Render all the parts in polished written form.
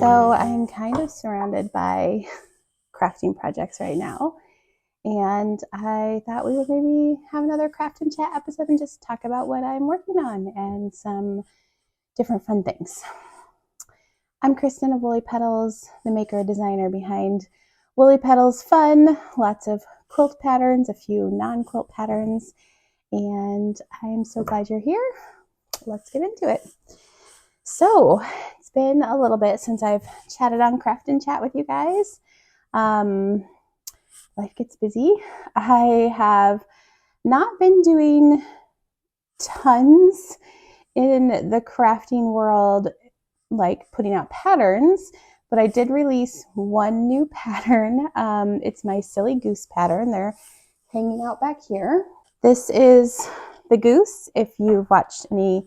So I'm kind of surrounded by crafting projects right now, and I thought we would maybe have another craft and chat episode and just talk about what I'm working on and some different fun things. I'm Kristin of Woolly Petals, the maker and designer behind Woolly Petals Fun, lots of quilt patterns, a few non-quilt patterns, and I'm so glad you're here. Let's get into it. So it's been a little bit since I've chatted on Craft and Chat with you guys. Life gets busy. I have not been doing tons in the crafting world, like putting out patterns, but I did release one new pattern. It's my silly goose pattern. They're hanging out back here. This is the goose. If you've watched any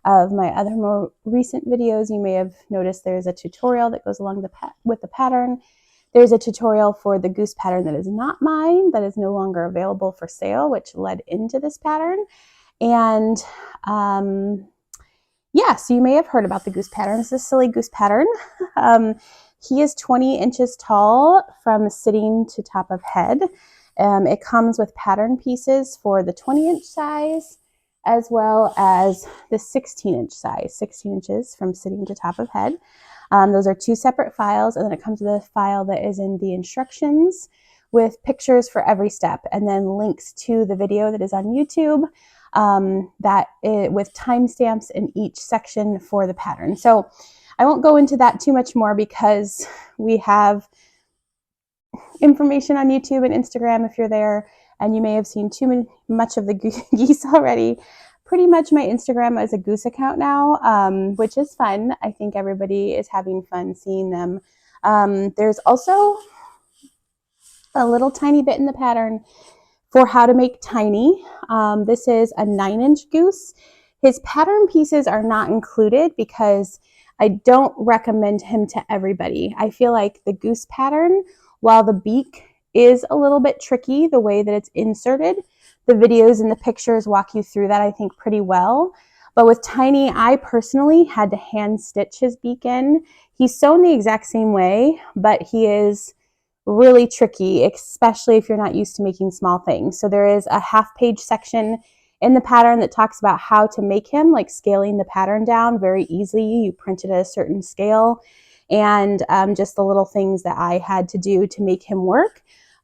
of my other more recent videos, you may have noticed there's a tutorial that goes along with the pattern. There's a tutorial for the goose pattern that is not mine, that is no longer available for sale, which led into this pattern. And yeah, so you may have heard about the goose pattern. This is a silly goose pattern. He is 20 inches tall from sitting to top of head. It comes with pattern pieces for the 20-inch size, as well as the 16-inch size, 16 inches from sitting to top of head. Those are two separate files, and then it comes with a file that is in the instructions with pictures for every step, and then links to the video that is on YouTube with timestamps in each section for the pattern. So I won't go into that too much more because we have information on YouTube and Instagram if you're there, and you may have seen much of the geese already. Pretty much my Instagram is a goose account now, which is fun. I think everybody is having fun seeing them. There's also a little tiny bit in the pattern for how to make tiny. This is a 9-inch goose. His pattern pieces are not included because I don't recommend him to everybody. I feel like the goose pattern, while the beak is a little bit tricky, the way that it's inserted, the videos and the pictures walk you through that, I think, pretty well. But with Tiny, I personally had to hand stitch his beak in. He's sewn the exact same way, but he is really tricky, especially if you're not used to making small things. So there is a half-page section in the pattern that talks about how to make him, like scaling the pattern down very easily. You print it at a certain scale, and just the little things that I had to do to make him work.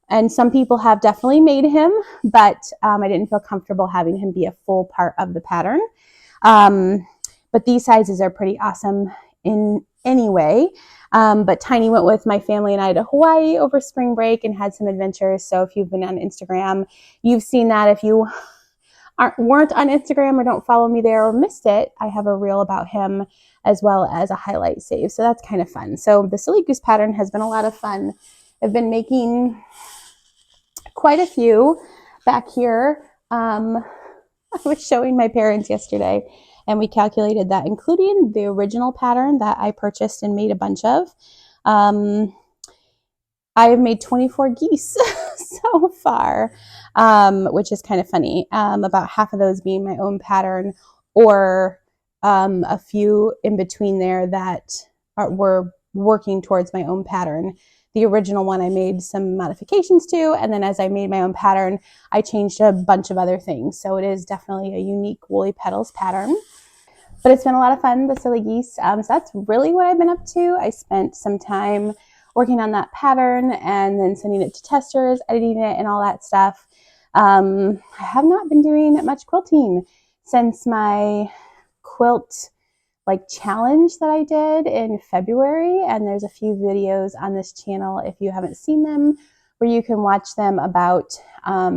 And some people have definitely made him, but I didn't feel comfortable having him be a full part of the pattern. But these sizes are pretty awesome in any way. But Tiny went with my family and I to Hawaii over spring break and had some adventures. So if you've been on Instagram, you've seen that. If you weren't on Instagram or don't follow me there or missed it, I have a reel about him as well as a highlight save. So that's kind of fun. So the silly goose pattern has been a lot of fun. I've been making quite a few back here. I was showing my parents yesterday, and we calculated that, including the original pattern that I purchased and made a bunch of, I have made 24 geese so far, which is kind of funny. About half of those being my own pattern, or a few in between there that were working towards my own pattern. The original one I made some modifications to, and then as I made my own pattern, I changed a bunch of other things. So it is definitely a unique Woolly Petals pattern. But it's been a lot of fun, the silly geese. So that's really what I've been up to. I spent some time working on that pattern and then sending it to testers, editing it, and all that stuff. I have not been doing much quilting since my quilt challenge that I did in February, and there's a few videos on this channel if you haven't seen them, where you can watch them about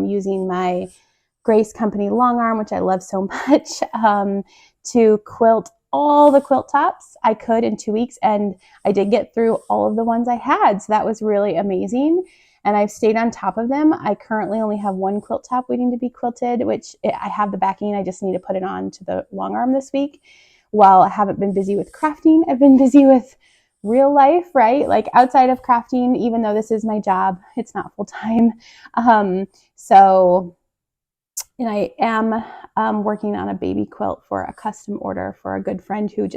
using my Grace Company long arm, which I love so much, to quilt all the quilt tops I could in 2 weeks, and I did get through all of the ones I had, so that was really amazing, and I've stayed on top of them. I currently only have one quilt top waiting to be quilted, which I have the backing. I just need to put it on to the long arm this week. While I haven't been busy with crafting, I've been busy with real life, right? Like outside of crafting, even though this is my job, it's not full time. And I am working on a baby quilt for a custom order for a good friend who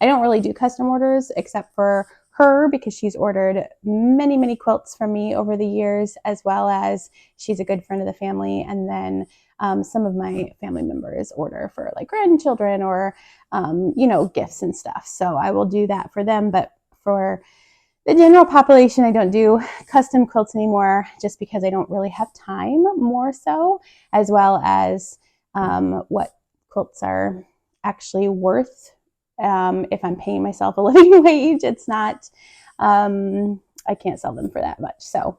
I don't really do custom orders except for her because she's ordered many, many quilts from me over the years, as well as she's a good friend of the family. And then some of my family members order for like grandchildren or, gifts and stuff. So I will do that for them. But for the general population, I don't do custom quilts anymore just because I don't really have time, more so, as well as what quilts are actually worth. If I'm paying myself a living wage, it's not, I can't sell them for that much. So,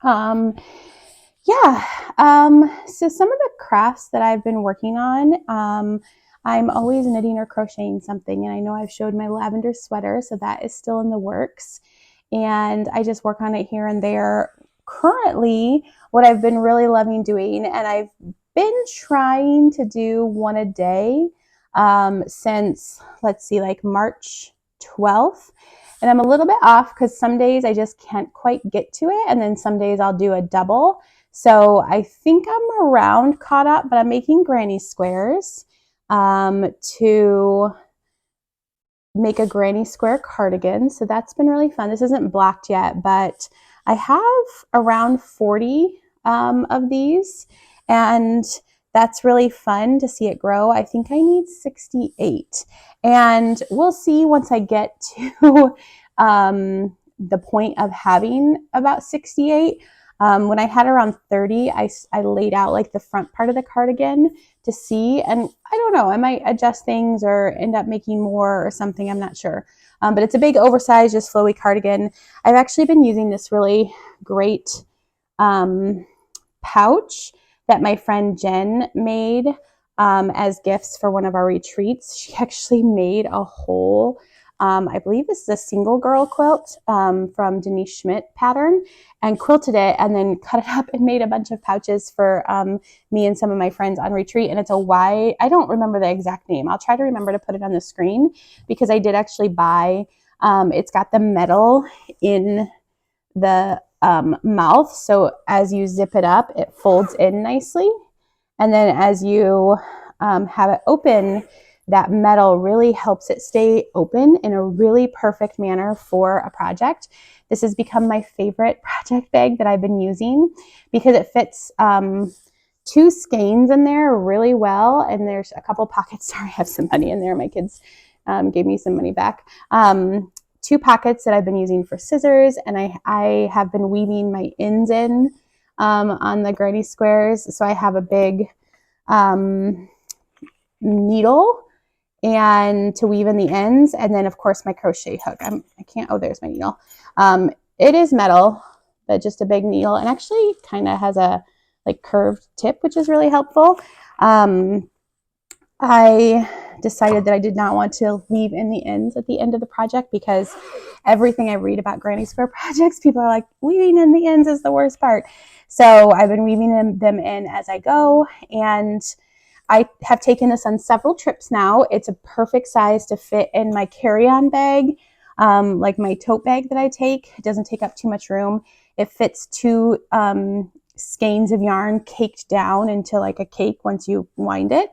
yeah. So some of the crafts that I've been working on, I'm always knitting or crocheting something. And I know I've showed my lavender sweater, so that is still in the works. And I just work on it here and there. Currently, what I've been really loving doing, and I've been trying to do one a day since, let's see, like March 12th. And I'm a little bit off because some days I just can't quite get to it. And then some days I'll do a double. So I think I'm around caught up, but I'm making granny squares to make a granny square cardigan. So that's been really fun. This isn't blocked yet, but I have around 40 of these, and that's really fun to see it grow. I think I need 68, and we'll see once I get to the point of having about 68. When I had around 30, I laid out like the front part of the cardigan to see, and I don't know, I might adjust things or end up making more or something, I'm not sure. But it's a big oversized, just flowy cardigan. I've actually been using this really great pouch that my friend Jen made as gifts for one of our retreats. She actually made a whole, I believe this is a single girl quilt from Denise Schmidt pattern, and quilted it and then cut it up and made a bunch of pouches for me and some of my friends on retreat. And it's a Y, I don't remember the exact name. I'll try to remember to put it on the screen because I did actually buy, it's got the metal in the mouth. So as you zip it up, it folds in nicely. And then as you have it open, that metal really helps it stay open in a really perfect manner for a project. This has become my favorite project bag that I've been using because it fits 2 skeins in there really well. And there's a couple pockets. Sorry, I have some money in there. My kids gave me some money back. 2 pockets that I've been using for scissors, and I have been weaving my ends in on the granny squares. So I have a big needle and to weave in the ends, and then of course my crochet hook. There's my needle. It is metal, but just a big needle, and actually kind of has a like curved tip, which is really helpful. I decided that I did not want to weave in the ends at the end of the project because everything I read about granny square projects, people are like, weaving in the ends is the worst part. So I've been weaving them in as I go, and I have taken this on several trips now. It's a perfect size to fit in my carry-on bag, like my tote bag that I take. It doesn't take up too much room. It fits 2 skeins of yarn caked down into like a cake once you wind it.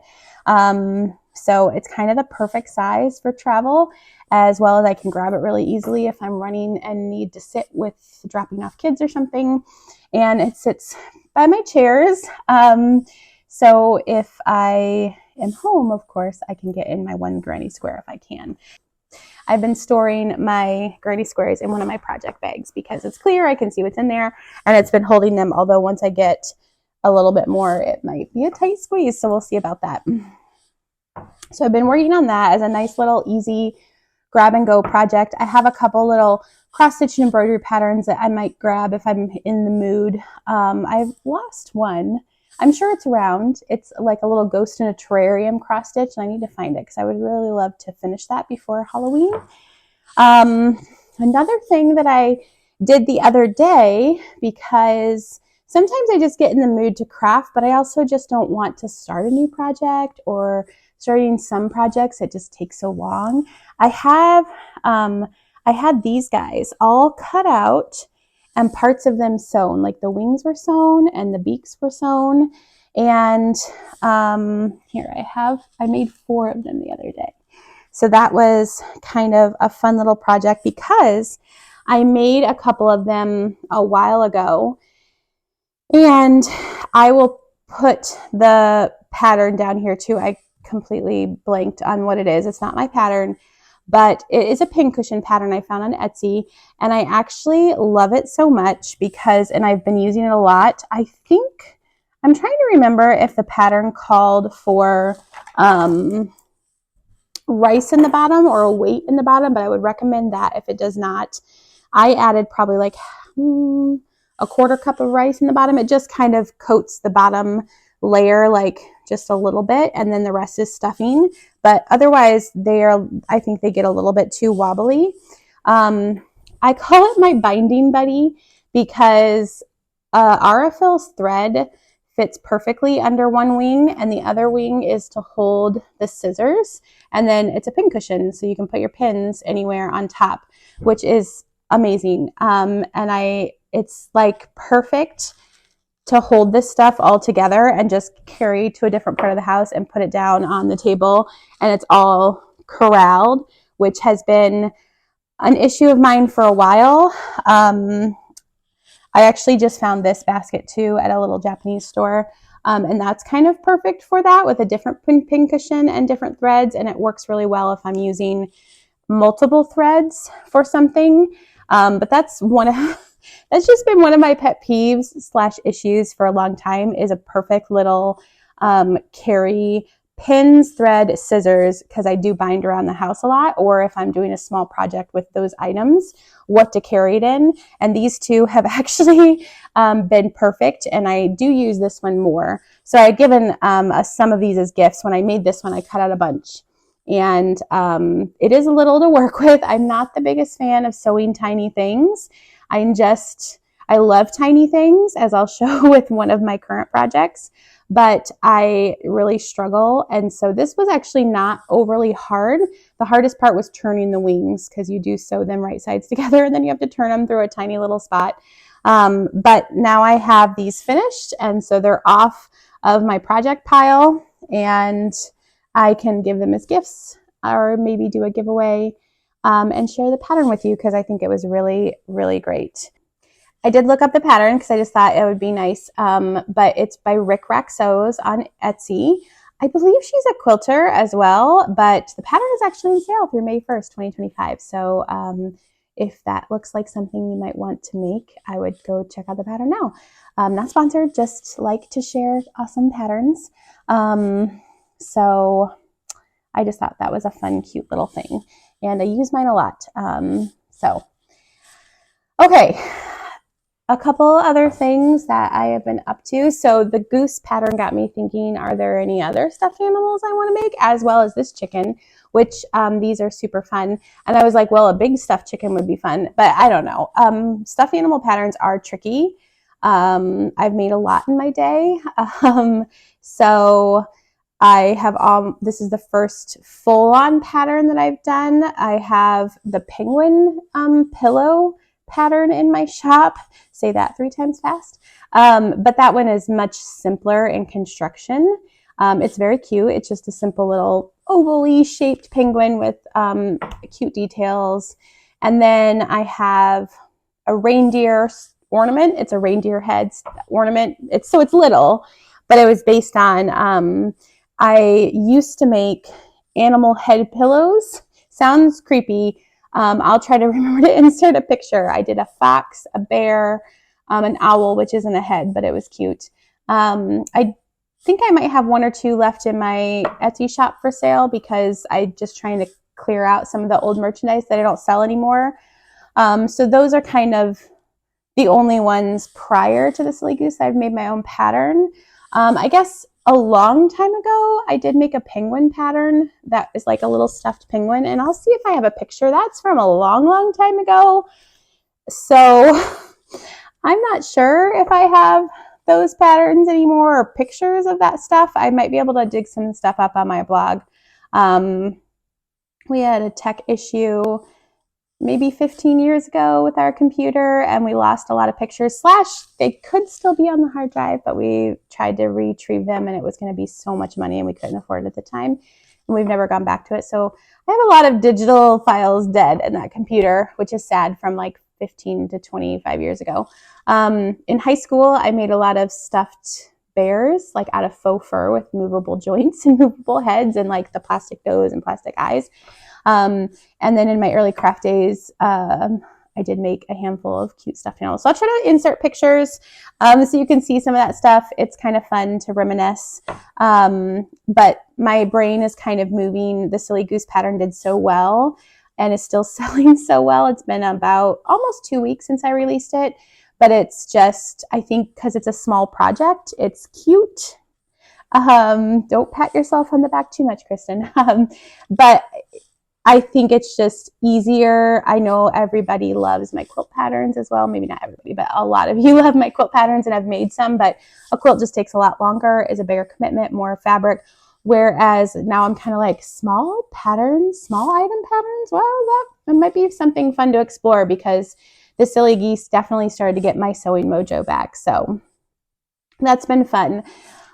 So it's kind of the perfect size for travel, as well as I can grab it really easily if I'm running and need to sit with dropping off kids or something. And it sits by my chairs. So if I am home, of course, I can get in my one granny square if I can. I've been storing my granny squares in one of my project bags because it's clear, I can see what's in there, and it's been holding them, although once I get a little bit more, it might be a tight squeeze, so we'll see about that. So I've been working on that as a nice little easy grab and go project. I have a couple little cross stitch and embroidery patterns that I might grab if I'm in the mood. I've lost one. I'm sure it's around. It's like a little ghost in a terrarium cross stitch, and I need to find it because I would really love to finish that before Halloween. Another thing that I did the other day, because sometimes I just get in the mood to craft, but I also just don't want to start a new project, or starting some projects, it just takes so long. I had these guys all cut out and parts of them sewn, like the wings were sewn and the beaks were sewn. And here I made 4 of them the other day. So that was kind of a fun little project because I made a couple of them a while ago, and I will put the pattern down here too. I completely blanked on what it is. It's not my pattern, but it is a pincushion pattern I found on Etsy, and I actually love it so much because, and I've been using it a lot. I think, I'm trying to remember if the pattern called for rice in the bottom or a weight in the bottom, but I would recommend that if it does not. I added probably like a quarter cup of rice in the bottom. It just kind of coats the bottom layer like just a little bit, and then the rest is stuffing. But otherwise, I think they get a little bit too wobbly. I call it my binding buddy because Aurifil's thread fits perfectly under one wing, and the other wing is to hold the scissors. And then it's a pincushion, so you can put your pins anywhere on top, which is amazing. It's like perfect to hold this stuff all together and just carry to a different part of the house and put it down on the table, and it's all corralled, which has been an issue of mine for a while. I actually just found this basket too at a little Japanese store, and that's kind of perfect for that, with a different pincushion and different threads, and it works really well if I'm using multiple threads for something. But that's just been one of my pet peeves / issues for a long time, is a perfect little carry pins, thread, scissors, because I do bind around the house a lot, or if I'm doing a small project with those items, what to carry it in. And these two have actually been perfect, and I do use this one more. So I've given some of these as gifts. When I made this one, I cut out a bunch, and it is a little to work with. I'm not the biggest fan of sewing tiny things. I love tiny things, as I'll show with one of my current projects, but I really struggle. And so this was actually not overly hard. The hardest part was turning the wings, because you do sew them right sides together and then you have to turn them through a tiny little spot. But now I have these finished, and so they're off of my project pile, and I can give them as gifts or maybe do a giveaway and share the pattern with you, because I think it was really, really great. I did look up the pattern because I just thought it would be nice, but it's by Rick Rack Sews on Etsy. I believe she's a quilter as well, but the pattern is actually on sale through May 1st, 2025. So if that looks like something you might want to make, I would go check out the pattern now. Not sponsored, just like to share awesome patterns. So I just thought that was a fun, cute little thing, and I use mine a lot. Okay. A couple other things that I have been up to. So the goose pattern got me thinking, are there any other stuffed animals I want to make, as well as this chicken, which these are super fun. And I was like, well, a big stuffed chicken would be fun, but I don't know. Stuffed animal patterns are tricky. I've made a lot in my day. So I have this is the first full-on pattern that I've done. I have the penguin pillow pattern in my shop. Say that 3 times fast. But that one is much simpler in construction. It's very cute. It's just a simple little ovally shaped penguin with cute details. And then I have a reindeer ornament. It's a reindeer head ornament. It's little, but it was based on, I used to make animal head pillows. Sounds creepy. I'll try to remember to insert a picture. I did a fox, a bear, an owl, which isn't a head, but it was cute. I think I might have 1 or 2 left in my Etsy shop for sale, because I'm just trying to clear out some of the old merchandise that I don't sell anymore. So those are kind of the only ones prior to the Silly Goose I've made my own pattern. I guess a long time ago, I did make a penguin pattern that is like a little stuffed penguin, and I'll see if I have a picture. That's from a long, long time ago. So I'm not sure if I have those patterns anymore or pictures of that stuff. I might be able to dig some stuff up on my blog. We had a tech issue maybe 15 years ago with our computer, and we lost a lot of pictures / they could still be on the hard drive, but we tried to retrieve them, and it was going to be so much money and we couldn't afford it at the time. and we've never gone back to it. So I have a lot of digital files dead in that computer, which is sad, from like 15 to 25 years ago. In high school, I made a lot of stuffed bears, like out of faux fur with movable joints and movable heads and like the plastic nose and plastic eyes. And then in my early craft days, I did make a handful of cute stuffed animals. So I'll try to insert pictures so you can see some of that stuff. It's kind of fun to reminisce. But my brain is kind of moving. The Silly Goose pattern did so well and is still selling so well. It's been about almost 2 weeks since I released it. But it's just, I think because it's a small project, it's cute. Don't pat yourself on the back too much, Kristin. But I think it's just easier. I know everybody loves my quilt patterns as well. Maybe not everybody, but a lot of you love my quilt patterns, and I've made some, but a quilt just takes a lot longer, is a bigger commitment, more fabric. Whereas now I'm kind of like small patterns, small item patterns. Well, that might be something fun to explore, because the Silly Geese definitely started to get my sewing mojo back. So that's been fun.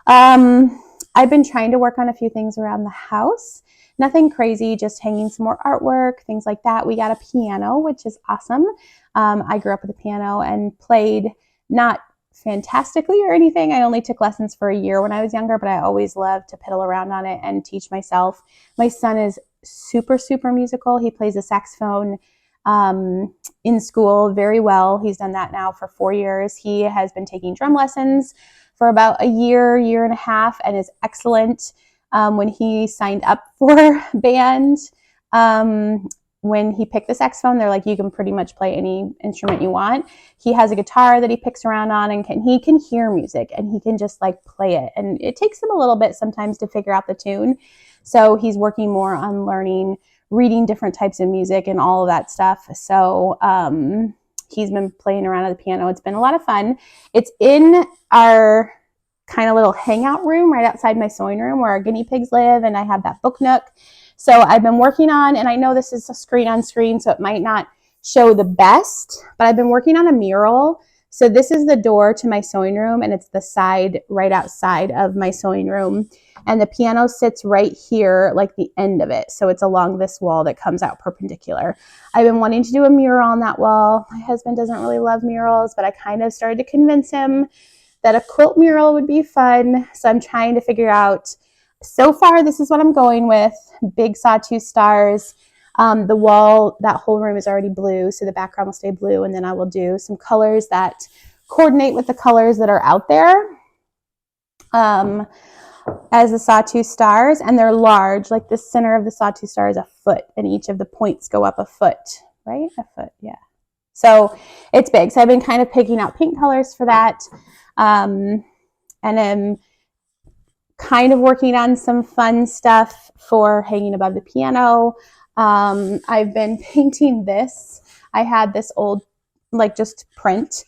I've been trying to work on a few things around the house. Nothing crazy, just hanging some more artwork, things like that. We got a piano, which is awesome. I grew up with a piano and played, not fantastically or anything. I only took lessons for a year when I was younger, but I always loved to piddle around on it and teach myself. My son is super, super musical. He plays the saxophone in school very well. He's done that now for 4 years. He has been taking drum lessons for about a year, year and a half, and is excellent. When he signed up for band, when he picked the saxophone, they're like, you can pretty much play any instrument you want. He has a guitar that he picks around on, and he can hear music, and he can just like play it. And it takes him a little bit sometimes to figure out the tune. So he's working more on learning, reading different types of music and all of that stuff. So he's been playing around at the piano. It's been a lot of fun. It's in our kind of little hangout room right outside my sewing room where our guinea pigs live, and I have that book nook. So I've been working on, and I know this is a screen on screen, so it might not show the best, but I've been working on a mural. So this is the door to my sewing room, and it's the side right outside of my sewing room. And the piano sits right here, like the end of it. So it's along this wall that comes out perpendicular. I've been wanting to do a mural on that wall. My husband doesn't really love murals, but I kind of started to convince him that a quilt mural would be fun. So I'm trying to figure out, so far this is what I'm going with, big sawtooth stars. The wall, that whole room is already blue, so the background will stay blue, and then I will do some colors that coordinate with the colors that are out there as the sawtooth stars, and they're large. Like the center of the sawtooth star is a foot, and each of the points go up a foot, right? A foot, yeah. So it's big. So I've been kind of picking out paint colors for that. And I'm kind of working on some fun stuff for hanging above the piano. I've been painting this. I had this old, like just print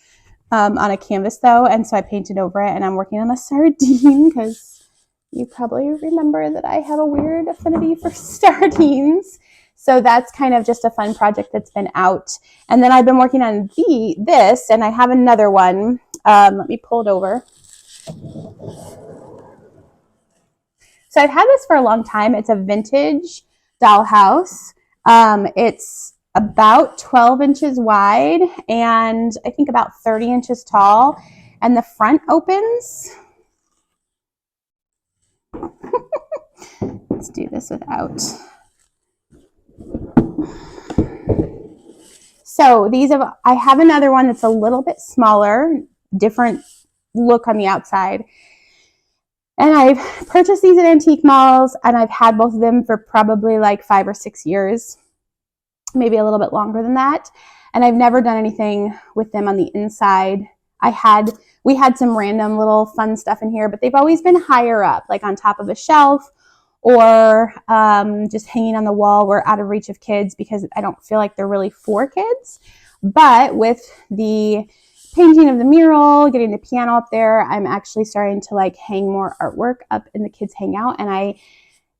on a canvas though, and so I painted over it, and I'm working on a sardine because you probably remember that I have a weird affinity for sardines. So that's kind of just a fun project that's been out. And then I've been working on this, and I have another one. Let me pull it over. So I've had this for a long time. It's a vintage dollhouse. It's about 12 inches wide and I think about 30 inches tall. And the front opens. Let's do this without. So I have another one that's a little bit smaller, different look on the outside. And I've purchased these at antique malls, and I've had both of them for probably like 5 or 6 years, maybe a little bit longer than that. And I've never done anything with them on the inside. We had some random little fun stuff in here, but they've always been higher up, like on top of a shelf or just hanging on the wall. We're out of reach of kids because I don't feel like they're really for kids. But with the painting of the mural, getting the piano up there, I'm actually starting to like hang more artwork up in the kids' hangout. And I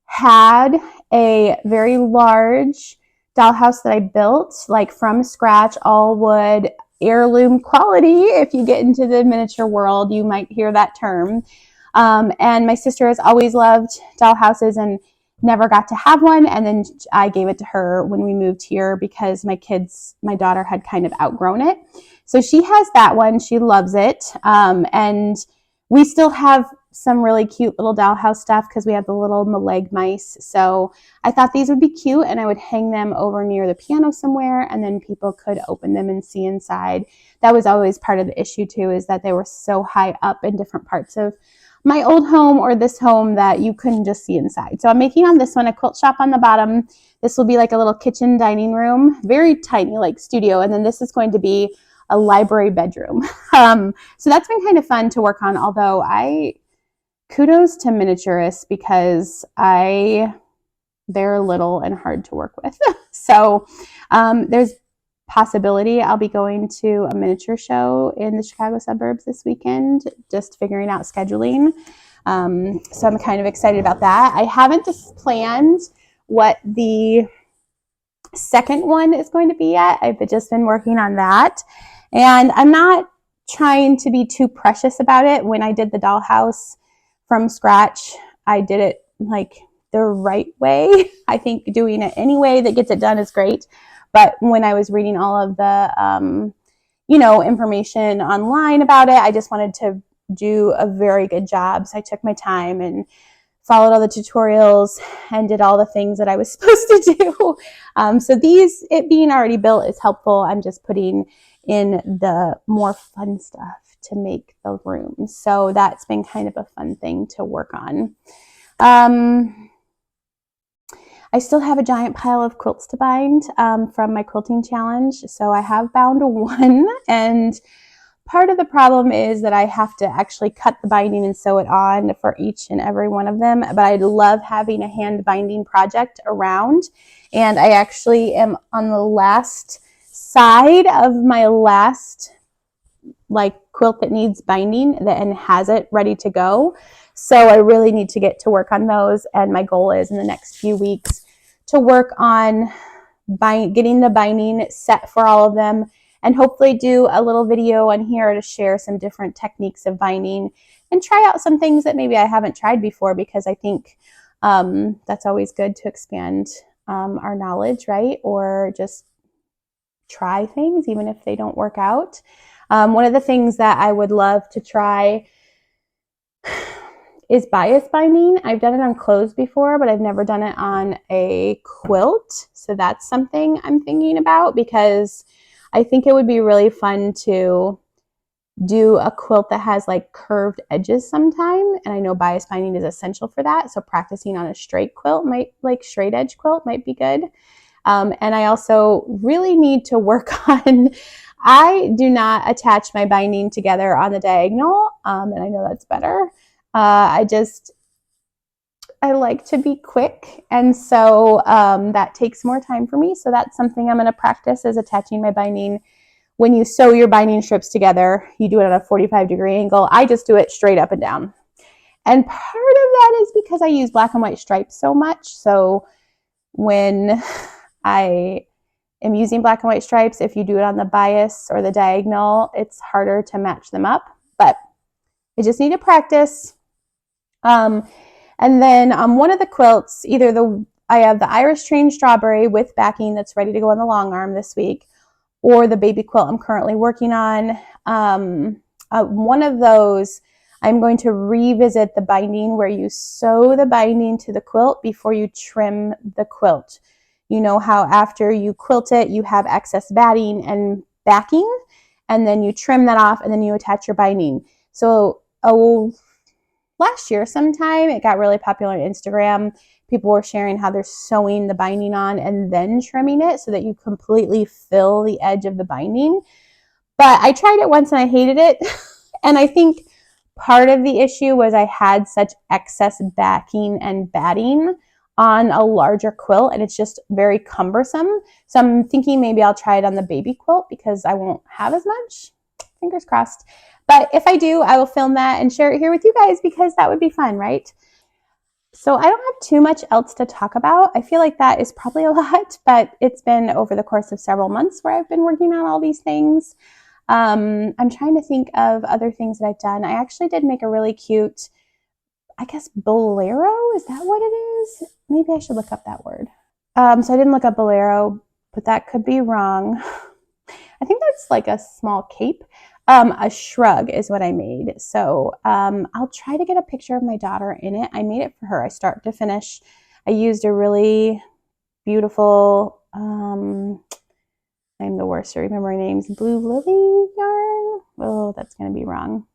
had a very large dollhouse that I built like from scratch, all wood, heirloom quality. If you get into the miniature world, you might hear that term. And my sister has always loved dollhouses, and never got to have one. And then I gave it to her when we moved here because my daughter had kind of outgrown it. So she has that one. She loves it. And we still have some really cute little dollhouse stuff because we have the little Maleg mice. So I thought these would be cute, and I would hang them over near the piano somewhere, and then people could open them and see inside. That was always part of the issue too, is that they were so high up in different parts of my old home or this home that you couldn't just see inside. So I'm making on this one a quilt shop on the bottom. This will be like a little kitchen dining room, very tiny, like studio. And then this is going to be a library bedroom. So that's been kind of fun to work on, although kudos to miniaturists because they're little and hard to work with. So there's possibility I'll be going to a miniature show in the Chicago suburbs this weekend, just figuring out scheduling. So I'm kind of excited about that. I haven't just planned what the second one is going to be yet. I've just been working on that. And I'm not trying to be too precious about it. When I did the dollhouse from scratch, I did it like the right way. I think doing it any way that gets it done is great. But when I was reading all of the, information online about it, I just wanted to do a very good job. So I took my time and followed all the tutorials and did all the things that I was supposed to do. So it being already built is helpful. I'm just putting in the more fun stuff to make the room. So that's been kind of a fun thing to work on. I still have a giant pile of quilts to bind from my quilting challenge. So I have bound one, and part of the problem is that I have to actually cut the binding and sew it on for each and every one of them. But I love having a hand binding project around. And I actually am on the last side of my last quilt that needs binding and has it ready to go. So I really need to get to work on those. And my goal is in the next few weeks to work on getting the binding set for all of them, and hopefully do a little video on here to share some different techniques of binding and try out some things that maybe I haven't tried before, because I think that's always good to expand our knowledge, right? Or just try things even if they don't work out. One of the things that I would love to try is bias binding. I've done it on clothes before, but I've never done it on a quilt. So that's something I'm thinking about, because I think it would be really fun to do a quilt that has like curved edges sometime. And I know bias binding is essential for that. So practicing on a straight straight edge quilt might be good. And I also really need to work on, I do not attach my binding together on the diagonal. And I know that's better. I like to be quick. And so that takes more time for me. So that's something I'm going to practice, is attaching my binding. When you sew your binding strips together, you do it at a 45-degree angle. I just do it straight up and down. And part of that is because I use black and white stripes so much. So when I am using black and white stripes, if you do it on the bias or the diagonal, it's harder to match them up. But I just need to practice. And then on one of the quilts, I have the Irish Train Strawberry with backing that's ready to go on the long arm this week, or the baby quilt I'm currently working on. One of those, I'm going to revisit the binding where you sew the binding to the quilt before you trim the quilt. You know how after you quilt it, you have excess batting and backing, and then you trim that off and then you attach your binding. So last year sometime, it got really popular on Instagram. People were sharing how they're sewing the binding on and then trimming it so that you completely fill the edge of the binding. But I tried it once and I hated it. And I think part of the issue was I had such excess backing and batting on a larger quilt, and it's just very cumbersome. So I'm thinking maybe I'll try it on the baby quilt because I won't have as much. Fingers crossed. But if I do, I will film that and share it here with you guys, because that would be fun, right? So I don't have too much else to talk about. I feel like that is probably a lot, but it's been over the course of several months where I've been working on all these things. I'm trying to think of other things that I've done. I actually did make a really cute, I guess, bolero. Is that what it is? maybe I should look up that word. So I didn't look up bolero, but that could be wrong. I think that's like a small cape. A shrug is what I made. So I'll try to get a picture of my daughter in it. I made it for her. I start to finish. I used a really beautiful, I'm the worst to remember names, blue lily yarn. Oh, that's going to be wrong.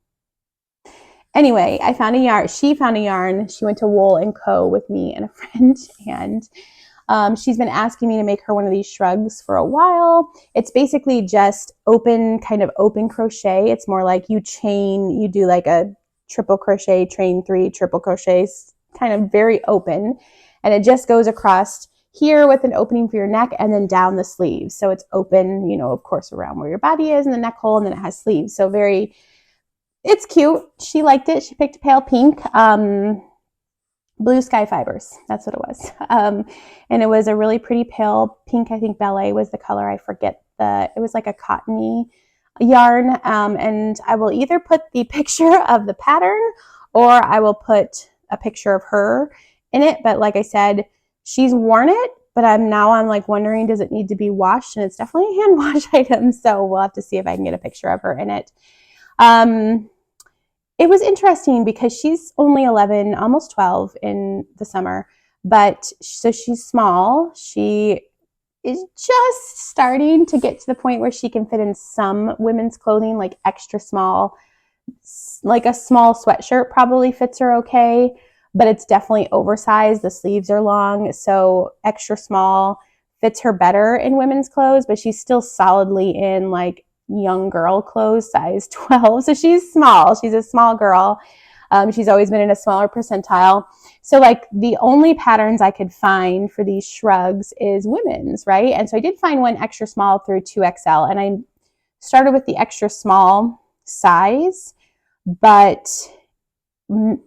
Anyway, I found a yarn. She found a yarn. She went to Wool & Co. with me and a friend, and she's been asking me to make her one of these shrugs for a while. It's basically just kind of open crochet. It's more like you do like a triple crochet, chain 3 triple crochets, kind of very open. And it just goes across here with an opening for your neck and then down the sleeves. So it's open, of course, around where your body is and the neck hole, and then it has sleeves. So it's cute. She liked it. She picked a pale pink. Blue sky fibers. That's what it was. And it was a really pretty pale pink. I think ballet was the color. I forget it was like a cottony yarn. And I will either put the picture of the pattern or I will put a picture of her in it. But like I said, she's worn it, but I'm like wondering, does it need to be washed? And it's definitely a hand wash item. So we'll have to see if I can get a picture of her in it. It was interesting because she's only 11, almost 12 in the summer, so she's small. She is just starting to get to the point where she can fit in some women's clothing, like extra small, like a small sweatshirt probably fits her okay, but it's definitely oversized. The sleeves are long, so extra small fits her better in women's clothes, but she's still solidly in like young girl clothes, size 12. So she's small. She's a small girl. She's always been in a smaller percentile. So like the only patterns I could find for these shrugs is women's, right? And so I did find one extra small through 2XL, and I started with the extra small size, but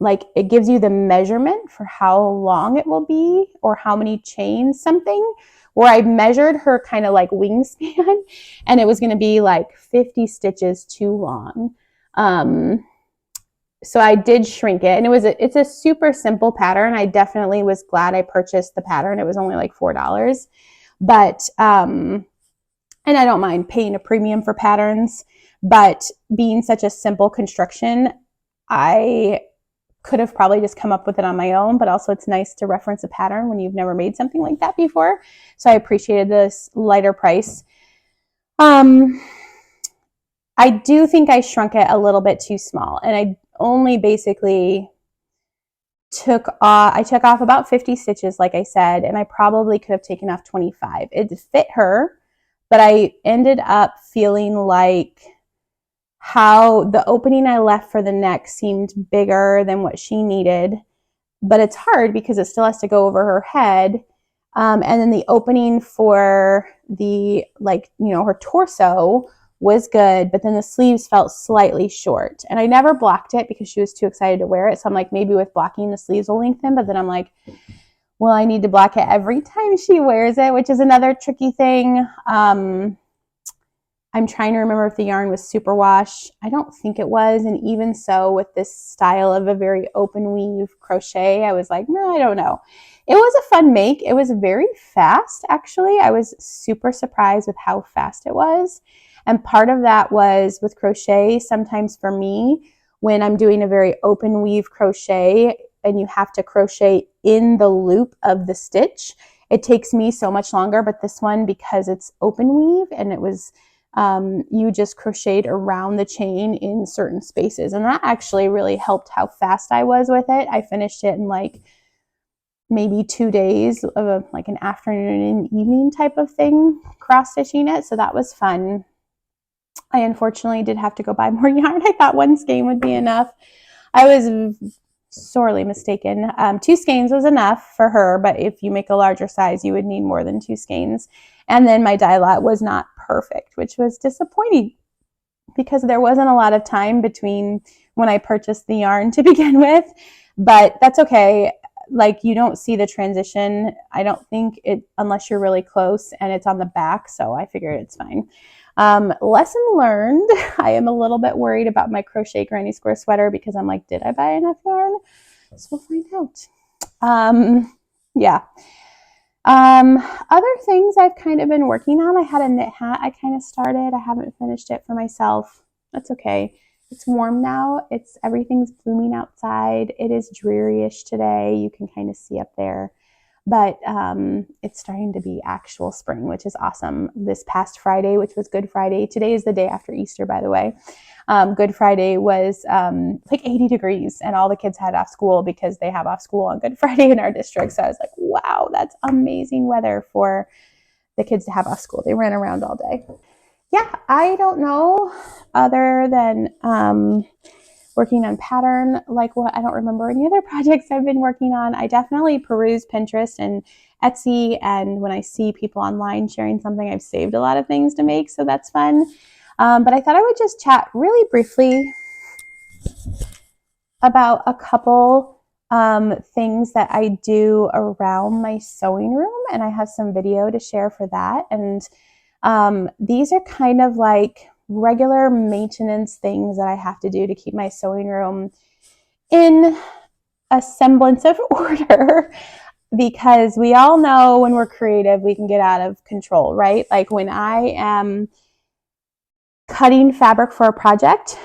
like it gives you the measurement for how long it will be or how many chains something, where I measured her kind of like wingspan and it was going to be like 50 stitches too long. So I did shrink it, and it's a super simple pattern. I definitely was glad I purchased the pattern. It was only like $4, but, and I don't mind paying a premium for patterns, but being such a simple construction, I could have probably just come up with it on my own, but also it's nice to reference a pattern when you've never made something like that before. So I appreciated this lighter price. I do think I shrunk it a little bit too small, and I only basically took off about 50 stitches, like I said, and I probably could have taken off 25. It fit her, but I ended up feeling like how the opening I left for the neck seemed bigger than what she needed, but it's hard because it still has to go over her head. And then the opening for the, her torso was good, but then the sleeves felt slightly short. And I never blocked it because she was too excited to wear it. So I'm like, maybe with blocking the sleeves will lengthen, but then I'm like, well, I need to block it every time she wears it, which is another tricky thing. I'm trying to remember if the yarn was superwash. I don't think it was. And even so, with this style of a very open weave crochet, I was like, no, I don't know. It was a fun make. It was very fast, actually. I was super surprised with how fast it was. And part of that was with crochet, sometimes for me, when I'm doing a very open weave crochet and you have to crochet in the loop of the stitch, it takes me so much longer. But this one, because it's open weave and it was you just crocheted around the chain in certain spaces. And that actually really helped how fast I was with it. I finished it in like maybe 2 days of like an afternoon and evening type of thing, cross stitching it. So that was fun. I unfortunately did have to go buy more yarn. I thought one skein would be enough. I was sorely mistaken. 2 skeins was enough for her, but if you make a larger size, you would need more than 2 skeins. And then my dye lot was not perfect, which was disappointing because there wasn't a lot of time between when I purchased the yarn to begin with, but that's okay. Like, you don't see the transition, I don't think, unless you're really close, and it's on the back, so I figured it's fine. Lesson learned. I am a little bit worried about my crochet granny square sweater because I'm like, did I buy enough yarn? So we'll find out. Yeah. Other things I've kind of been working on. I had a knit hat I kind of started. I haven't finished it for myself. That's okay. It's warm now. Everything's blooming outside. It is dreary-ish today. You can kind of see up there. But it's starting to be actual spring, which is awesome. This past Friday, which was Good Friday, today is the day after Easter, by the way. Good Friday was like 80 degrees, and all the kids had off school because they have off school on Good Friday in our district. So I was like, wow, that's amazing weather for the kids to have off school. They ran around all day. Yeah, I don't know, other than working on pattern, like what, I don't remember any other projects I've been working on. I definitely peruse Pinterest and Etsy, and when I see people online sharing something, I've saved a lot of things to make, so that's fun. But I thought I would just chat really briefly about a couple things that I do around my sewing room, and I have some video to share for that. And these are kind of like regular maintenance things that I have to do to keep my sewing room in a semblance of order, because we all know when we're creative, we can get out of control, right? Like when I am cutting fabric for a project,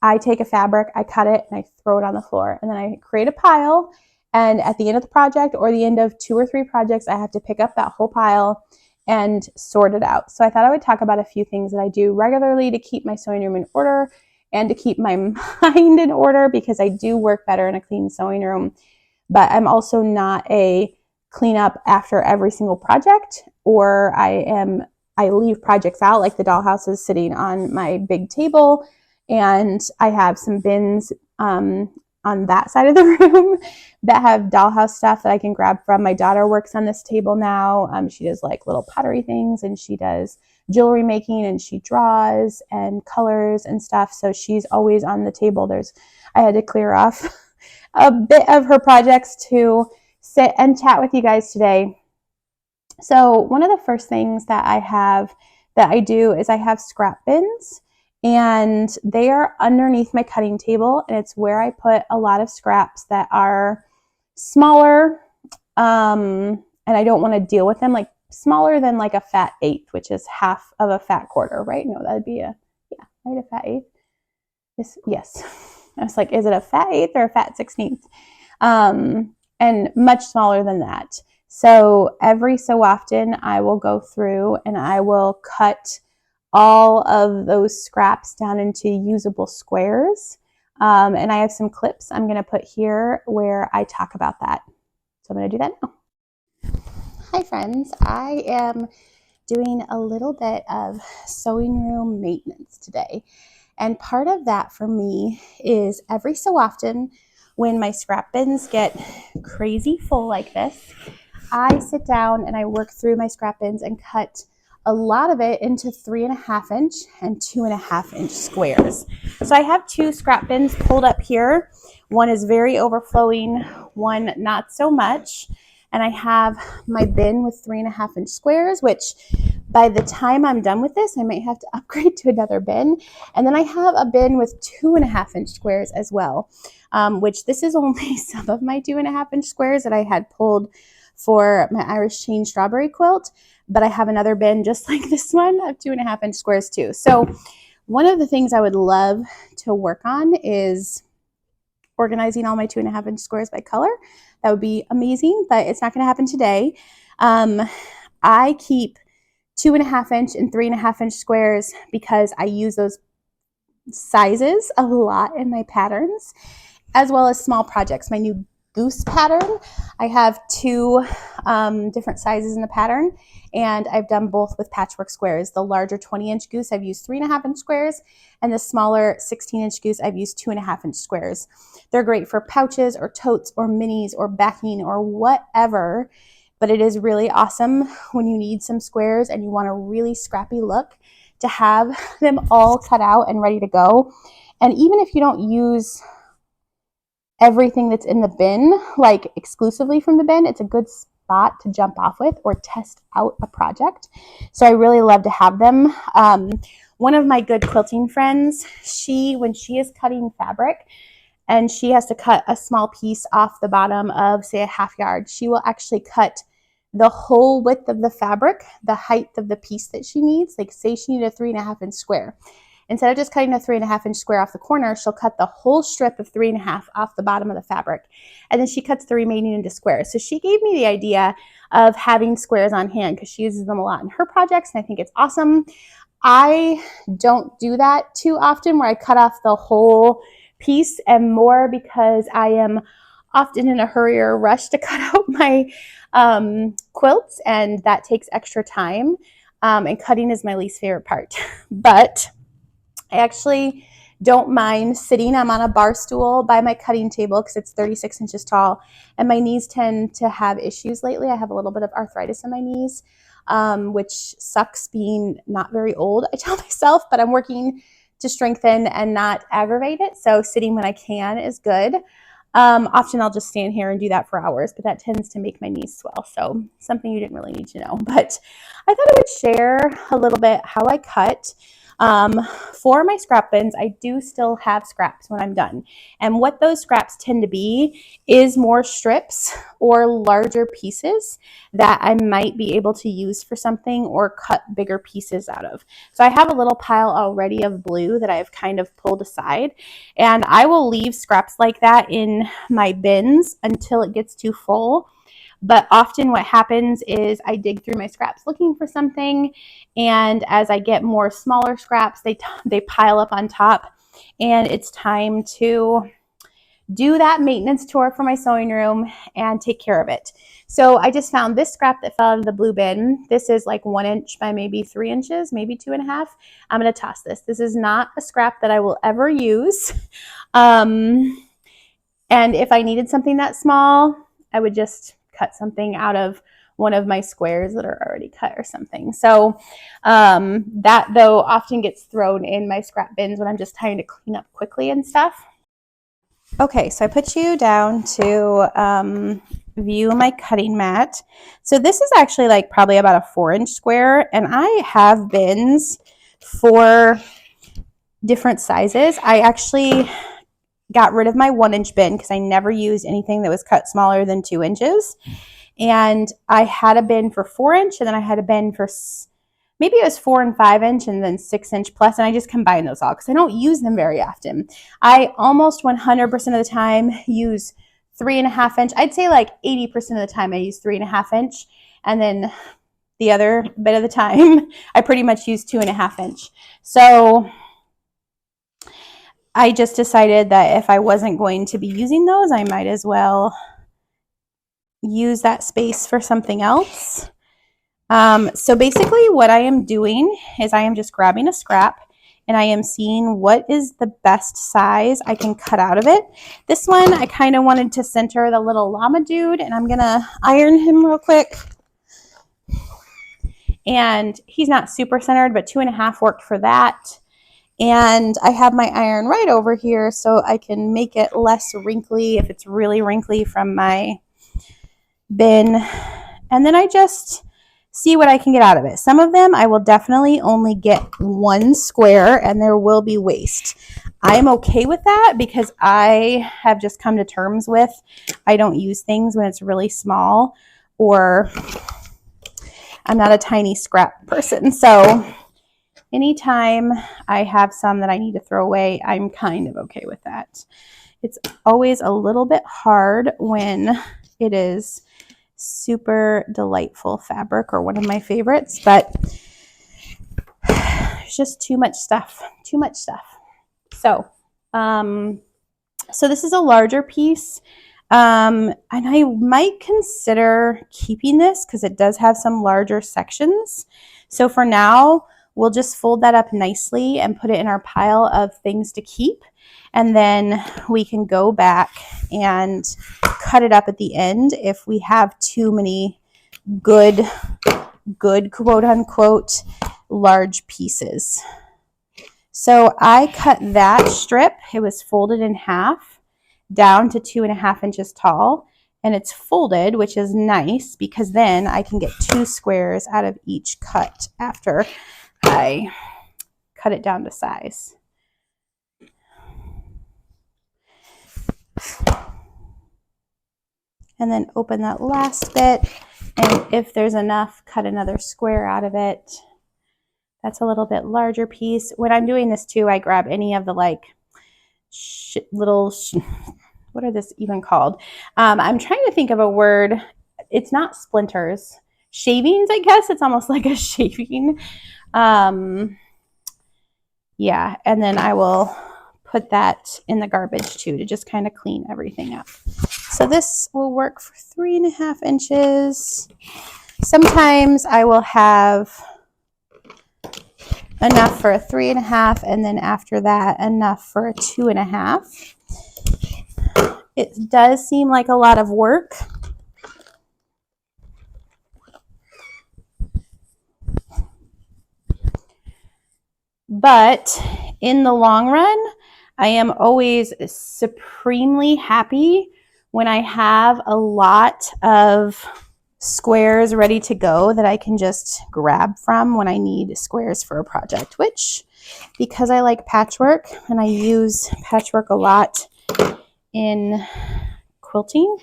I take a fabric, I cut it, and I throw it on the floor, and then I create a pile. And at the end of the project, or the end of 2 or 3 projects, I have to pick up that whole pile and sort it out. So I thought I would talk about a few things that I do regularly to keep my sewing room in order and to keep my mind in order, because I do work better in a clean sewing room. But I'm also not a clean up after every single project, or I leave projects out, like the dollhouse is sitting on my big table, and I have some bins on that side of the room that have dollhouse stuff that I can grab from. My daughter works on this table now. She does like little pottery things, and she does jewelry making, and she draws and colors and stuff. So she's always on the table. I had to clear off a bit of her projects to sit and chat with you guys today. So one of the first things that I do is I have scrap bins, and they are underneath my cutting table, and it's where I put a lot of scraps that are smaller, and I don't want to deal with them, like smaller than like a fat eighth, which is half of a fat quarter, right? No, that'd be a fat eighth. Yes. I was like, is it a fat eighth or a fat 16th? And much smaller than that. So every so often I will go through and I will cut all of those scraps down into usable squares. And I have some clips I'm going to put here where I talk about that. So I'm going to do that now. Hi friends, I am doing a little bit of sewing room maintenance today. And part of that for me is every so often when my scrap bins get crazy full like this, I sit down and I work through my scrap bins and cut a lot of it into 3.5 inch and 2.5 inch squares. So I have 2 scrap bins pulled up here. One is very overflowing, one not so much. And I have my bin with 3.5 inch squares, which by the time I'm done with this, I might have to upgrade to another bin. And then I have a bin with 2.5 inch squares as well, which this is only some of my 2.5 inch squares that I had pulled for my Irish chain strawberry quilt. But I have another bin just like this one of 2.5 inch squares too. So one of the things I would love to work on is organizing all my 2.5 inch squares by color. That would be amazing, but it's not going to happen today. I keep 2.5 inch and 3.5 inch squares because I use those sizes a lot in my patterns, as well as small projects. My new goose pattern, I have 2 different sizes in the pattern, and I've done both with patchwork squares. The larger 20 inch goose, I've used 3.5 inch squares, and the smaller 16 inch goose, I've used 2.5 inch squares. They're great for pouches or totes or minis or backing or whatever, but it is really awesome when you need some squares and you want a really scrappy look to have them all cut out and ready to go. And even if you don't use everything that's in the bin, like exclusively from the bin, it's a good spot to jump off with or test out a project. So I really love to have them. One of my good quilting friends, when she is cutting fabric, and she has to cut a small piece off the bottom of, say, a half yard, she will actually cut the whole width of the fabric, the height of the piece that she needs. Like, say she needed a 3.5-inch square. Instead of just cutting a 3.5-inch square off the corner, she'll cut the whole strip of 3.5 off the bottom of the fabric. And then she cuts the remaining into squares. So she gave me the idea of having squares on hand because she uses them a lot in her projects, and I think it's awesome. I don't do that too often where I cut off the whole piece, and more because I am often in a hurry or a rush to cut out my quilts, and that takes extra time. And cutting is my least favorite part. But I actually don't mind sitting. I'm on a bar stool by my cutting table because it's 36 inches tall, and my knees tend to have issues lately. I have a little bit of arthritis in my knees, which sucks being not very old, I tell myself, but I'm working to strengthen and not aggravate it. So sitting when I can is good. Often I'll just stand here and do that for hours, but that tends to make my knees swell. So something you didn't really need to know, but I thought I would share a little bit how I cut. For my scrap bins, I do still have scraps when I'm done. And what those scraps tend to be is more strips or larger pieces that I might be able to use for something or cut bigger pieces out of. So I have a little pile already of blue that I've kind of pulled aside, and I will leave scraps like that in my bins until it gets too full. But often what happens is I dig through my scraps looking for something, and as I get more smaller scraps, they pile up on top, and it's time to do that maintenance tour for my sewing room and take care of it. So I just found this scrap that fell out of the blue bin. This is like 1 inch by maybe 3 inches, maybe 2.5. I'm going to toss this. This is not a scrap that I will ever use. And if I needed something that small, I would just cut something out of one of my squares that are already cut or something. So that though often gets thrown in my scrap bins when I'm just trying to clean up quickly and stuff. Okay, so I put you down to view my cutting mat. So this is actually like probably about a 4-inch square, and I have bins for different sizes. I actually got rid of my 1-inch bin because I never used anything that was cut smaller than 2 inches. And I had a bin for 4-inch, and then I had a bin for maybe it was 4 and 5-inch, and then 6-inch plus, and I just combined those all because I don't use them very often. I almost 100% of the time use 3.5-inch. I'd say like 80% of the time I use 3.5-inch, and then the other bit of the time I pretty much use 2.5-inch. So I just decided that if I wasn't going to be using those, I might as well use that space for something else. So basically what I am doing is I am just grabbing a scrap and I am seeing what is the best size I can cut out of it. This one, I kind of wanted to center the little llama dude, and I'm going to iron him real quick. And he's not super centered, but 2.5 worked for that. And I have my iron right over here so I can make it less wrinkly if it's really wrinkly from my bin. And then I just see what I can get out of it. Some of them I will definitely only get 1 square, and there will be waste. I'm okay with that because I have just come to terms with I don't use things when it's really small, or I'm not a tiny scrap person. So anytime I have some that I need to throw away, I'm kind of okay with that. It's always a little bit hard when it is super delightful fabric or one of my favorites, but there's just too much stuff. So, so this is a larger piece, and I might consider keeping this because it does have some larger sections. So for now, we'll just fold that up nicely and put it in our pile of things to keep. And then we can go back and cut it up at the end if we have too many good quote unquote large pieces. So I cut that strip. It was folded in half down to 2.5 inches tall. And it's folded, which is nice because then I can get 2 squares out of each cut after I cut it down to size. And then open that last bit. And if there's enough, cut another square out of it. That's a little bit larger piece. When I'm doing this too, I grab any of the like what are this even called? I'm trying to think of a word. It's not splinters. Shavings, I guess. It's almost like a shaving. Yeah, and then I will put that in the garbage too to just kind of clean everything up. So this will work for 3.5 inches. Sometimes I will have enough for a 3.5, and then after that enough for a 2.5. It does seem like a lot of work. But in the long run, I am always supremely happy when I have a lot of squares ready to go that I can just grab from when I need squares for a project, which, because I like patchwork and I use patchwork a lot in quilting,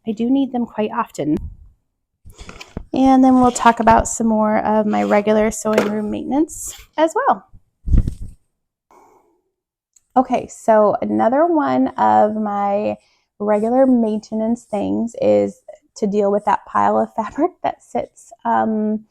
I do need them quite often. And then we'll talk about some more of my regular sewing room maintenance as well. Okay, so another one of my regular maintenance things is to deal with that pile of fabric that sits on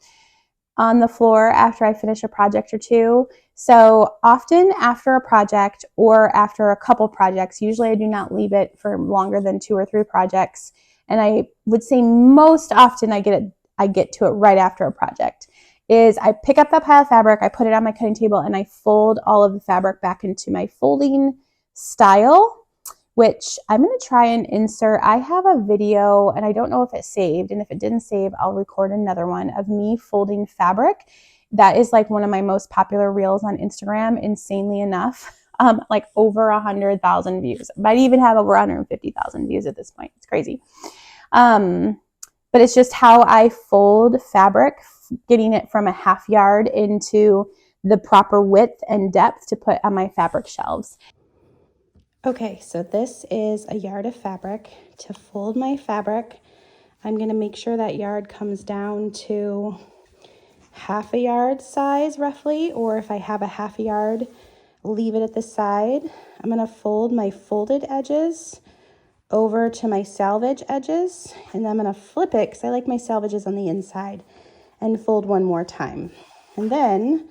the floor after I finish a project or two. So often after a project or after a couple projects, usually I do not leave it for longer than 2 or 3 projects. And I would say most often I get to it right after a project. Is I pick up that pile of fabric, I put it on my cutting table, and I fold all of the fabric back into my folding style, which I'm going to try and insert. I have a video, and I don't know if it saved, and if it didn't save, I'll record another one of me folding fabric. That is like one of my most popular reels on Instagram, insanely enough. Like over 100,000 views. Might even have over 150,000 views at this point. It's crazy. But it's just how I fold fabric, getting it from a 1/2 yard into the proper width and depth to put on my fabric shelves. Okay, so this is a yard of fabric. To fold my fabric, I'm going to make sure that yard comes down to 1/2 yard size roughly, or if I have a 1/2 yard, leave it at the side. I'm going to fold my folded edges over to my selvage edges, and I'm going to flip it because I like my selvages on the inside, and fold one more time. And then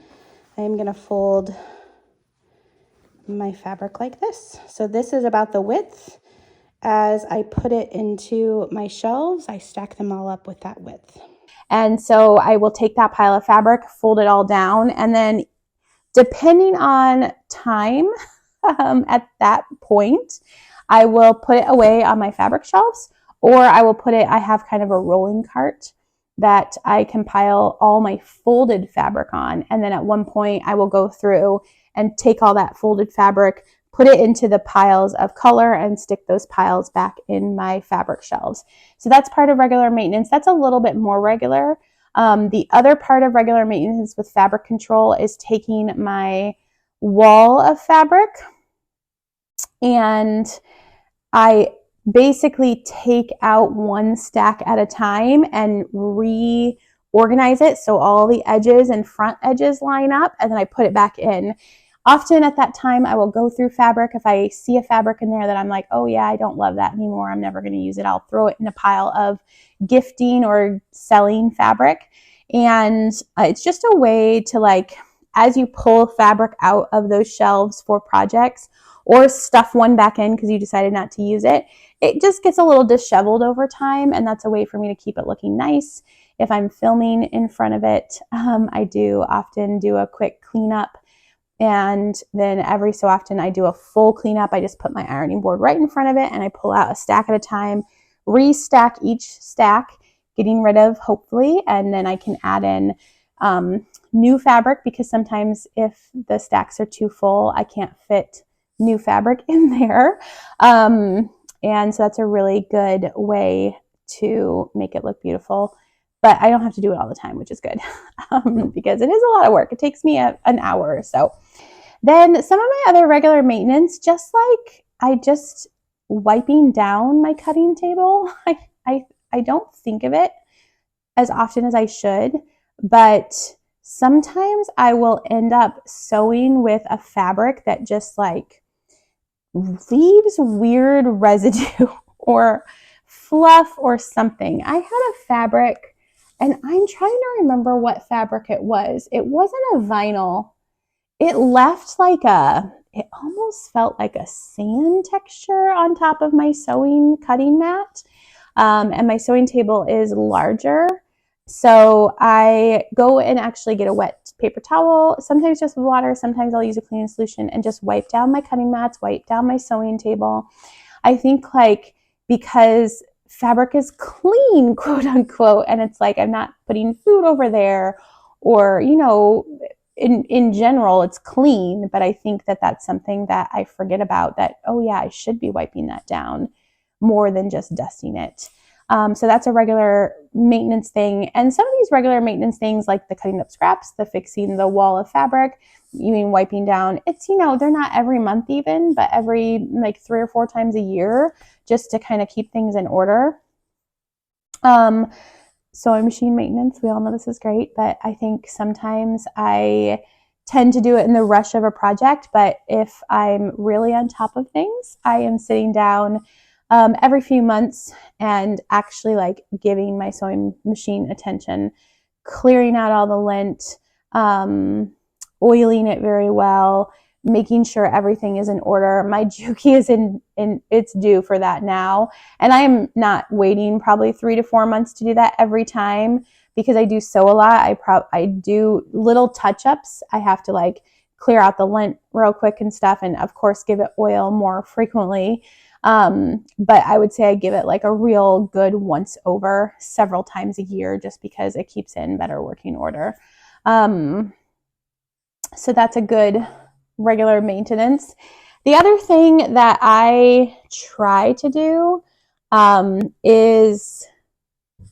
I'm going to fold my fabric like this. So this is about the width. As I put it into my shelves, I stack them all up with that width. And so I will take that pile of fabric, fold it all down, and then depending on time at that point, I will put it away on my fabric shelves, or I will put it, I have kind of a rolling cart that I can pile all my folded fabric on. And then at one point I will go through and take all that folded fabric, put it into the piles of color, and stick those piles back in my fabric shelves. So that's part of regular maintenance. That's a little bit more regular. The other part of regular maintenance with fabric control is taking my wall of fabric, and I basically take out one stack at a time and reorganize it so all the edges and front edges line up, and then I put it back in. Often at that time, I will go through fabric. If I see a fabric in there that I'm like, oh yeah, I don't love that anymore, I'm never going to use it, I'll throw it in a pile of gifting or selling fabric. And it's just a way to, like, as you pull fabric out of those shelves for projects or stuff one back in because you decided not to use it, it just gets a little disheveled over time, and that's a way for me to keep it looking nice. If I'm filming in front of it, I do often do a quick cleanup, and then every so often I do a full cleanup. I just put my ironing board right in front of it, and I pull out a stack at a time, restack each stack, getting rid of, hopefully, and then I can add in new fabric, because sometimes if the stacks are too full, I can't fit new fabric in there. And so that's a really good way to make it look beautiful. But I don't have to do it all the time, which is good, because it is a lot of work. It takes me an hour or so. Then some of my other regular maintenance, just like I just wiping down my cutting table. I don't think of it as often as I should, but sometimes I will end up sewing with a fabric that just like leaves weird residue or fluff or something. I had a fabric, and I'm trying to remember what fabric it was. It wasn't a vinyl. It left like it almost felt like a sand texture on top of my sewing cutting mat. And my sewing table is larger. So I go and actually get a wet paper towel, sometimes just with water, sometimes I'll use a cleaning solution, and just wipe down my cutting mats, wipe down my sewing table. I think like because fabric is clean, quote unquote, and it's like I'm not putting food over there, or, you know, in general it's clean, but I think that that's something that I forget about, that, oh yeah, I should be wiping that down more than just dusting it. So that's a regular maintenance thing. And some of these regular maintenance things, like the cutting up scraps, the fixing the wall of fabric, you mean wiping down, it's, you know, they're not every month even, but every like 3 or 4 times a year, just to kind of keep things in order. Sewing machine maintenance, we all know this is great, but I think sometimes I tend to do it in the rush of a project. But if I'm really on top of things, I am sitting down every few months and actually like giving my sewing machine attention, clearing out all the lint, oiling it very well, making sure everything is in order. My Juki is in it's due for that now. And I am not waiting probably 3 to 4 months to do that every time, because I do sew a lot. I do little touch-ups. I have to like clear out the lint real quick and stuff, and of course give it oil more frequently. But I would say I give it like a real good once over several times a year, just because it keeps it in better working order. So that's a good regular maintenance. The other thing that I try to do is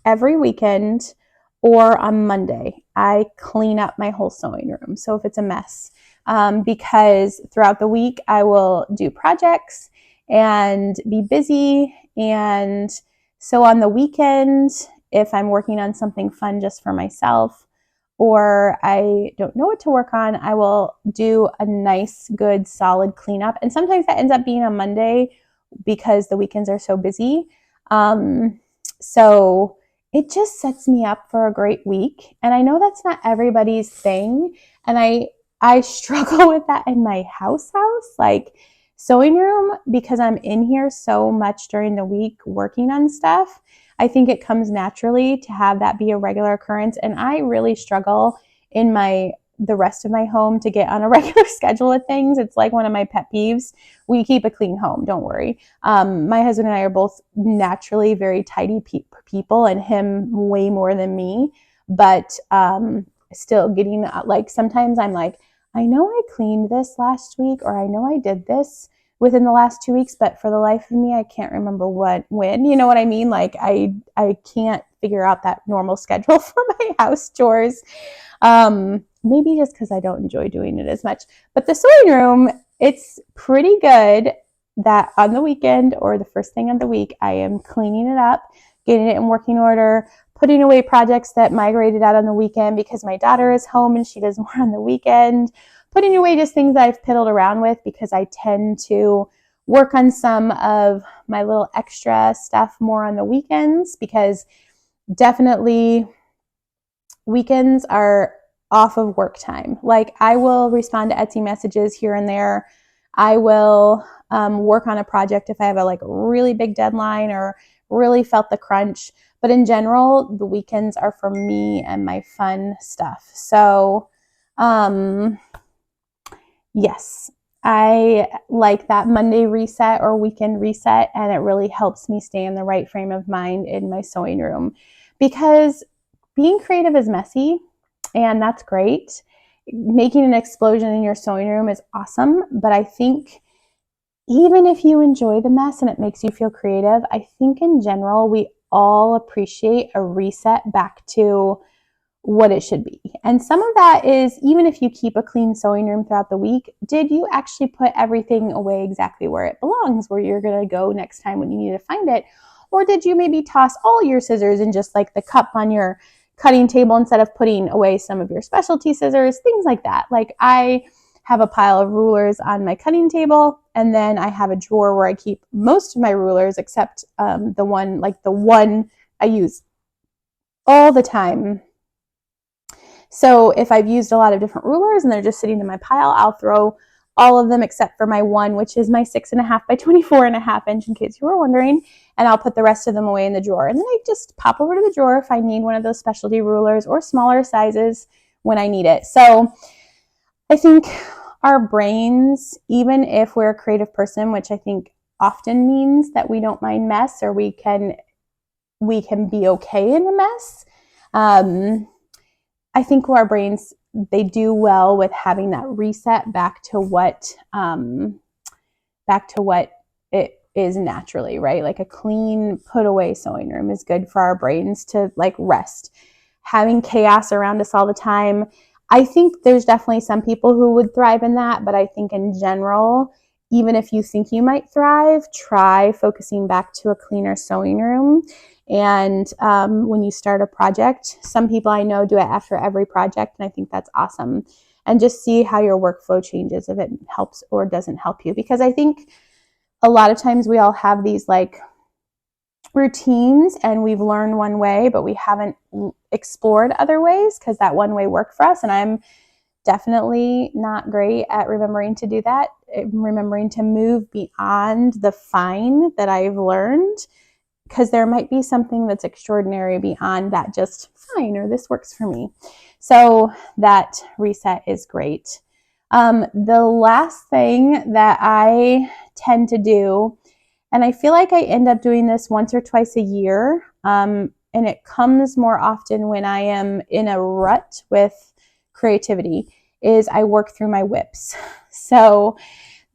every weekend or on Monday, I clean up my whole sewing room. So if it's a mess, because throughout the week I will do projects and be busy. And so on the weekend, if I'm working on something fun just for myself, or I don't know what to work on, I will do a nice, good, solid cleanup. And sometimes that ends up being on Monday because the weekends are so busy. So it just sets me up for a great week. And I know that's not everybody's thing. And I struggle with that in my house, like sewing room, because I'm in here so much during the week working on stuff. I think it comes naturally to have that be a regular occurrence. And I really struggle in the rest of my home to get on a regular schedule of things. It's like one of my pet peeves. We keep a clean home, don't worry. My husband and I are both naturally very tidy people, and him way more than me. But still getting like, sometimes I'm like, I know I cleaned this last week, or I know I did this within the last 2 weeks, but for the life of me, I can't remember when, you know what I mean? Like I can't figure out that normal schedule for my house chores. Maybe just because I don't enjoy doing it as much. But the sewing room, it's pretty good that on the weekend or the first thing of the week, I am cleaning it up, getting it in working order, putting away projects that migrated out on the weekend because my daughter is home and she does more on the weekend, putting away just things that I've piddled around with, because I tend to work on some of my little extra stuff more on the weekends, because definitely weekends are off of work time. Like I will respond to Etsy messages here and there. I will work on a project if I have a like really big deadline or really felt the crunch. But in general, the weekends are for me and my fun stuff. So yes, I like that Monday reset or weekend reset, and it really helps me stay in the right frame of mind in my sewing room, because being creative is messy, and that's great. Making an explosion in your sewing room is awesome, but I think even if you enjoy the mess and it makes you feel creative, I think in general we all appreciate a reset back to what it should be. And some of that is, even if you keep a clean sewing room throughout the week, did you actually put everything away exactly where it belongs, where you're going to go next time when you need to find it? Or did you maybe toss all your scissors in just like the cup on your cutting table instead of putting away some of your specialty scissors, things like that. Like I have a pile of rulers on my cutting table, and then I have a drawer where I keep most of my rulers except the one I use all the time. So if I've used a lot of different rulers and they're just sitting in my pile, I'll throw all of them except for my one, which is my 6.5 by 24.5 inch, in case you were wondering, and I'll put the rest of them away in the drawer. And then I just pop over to the drawer if I need one of those specialty rulers or smaller sizes when I need it. So I think our brains, even if we're a creative person, which I think often means that we don't mind mess, or we can be okay in a mess, I think our brains, they do well with having that reset back to what it is naturally, right? Like a clean, put away sewing room is good for our brains to like rest. Having chaos around us all the time, I think there's definitely some people who would thrive in that, but I think in general, even if you think you might thrive, try focusing back to a cleaner sewing room. And when you start a project, some people I know do it after every project, and I think that's awesome. And just see how your workflow changes, if it helps or doesn't help you. Because I think a lot of times we all have these like routines and we've learned one way, but we haven't explored other ways because that one way worked for us. And I'm definitely not great at remembering to do that, remembering to move beyond the fine that I've learned, because there might be something that's extraordinary beyond that just fine, or this works for me. So that reset is great. The last thing that I tend to do, and I feel like I end up doing this once or twice a year, and it comes more often when I am in a rut with creativity, is I work through my whips. So